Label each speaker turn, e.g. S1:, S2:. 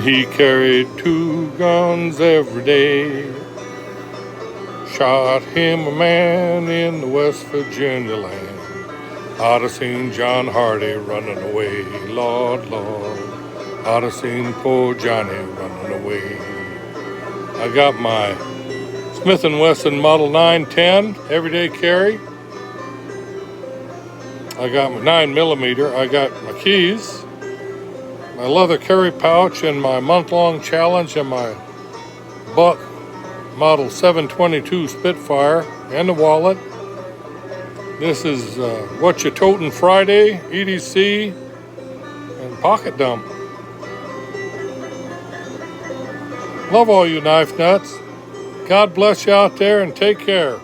S1: He carried 2 guns every day. Shot him a man in the West Virginia land. I'd have seen John Hardy running away, Lord, Lord. I'd have seen poor Johnny running away. I got my Smith & Wesson Model 910 everyday carry. I got my 9mm. I got my keys, my leather carry pouch, and my month-long challenge, and my Buck Model 722 Spitfire, and the wallet. This is What You Totin' Friday, EDC, and Pocket Dump. Love all you knife nuts. God bless you out there, and take care.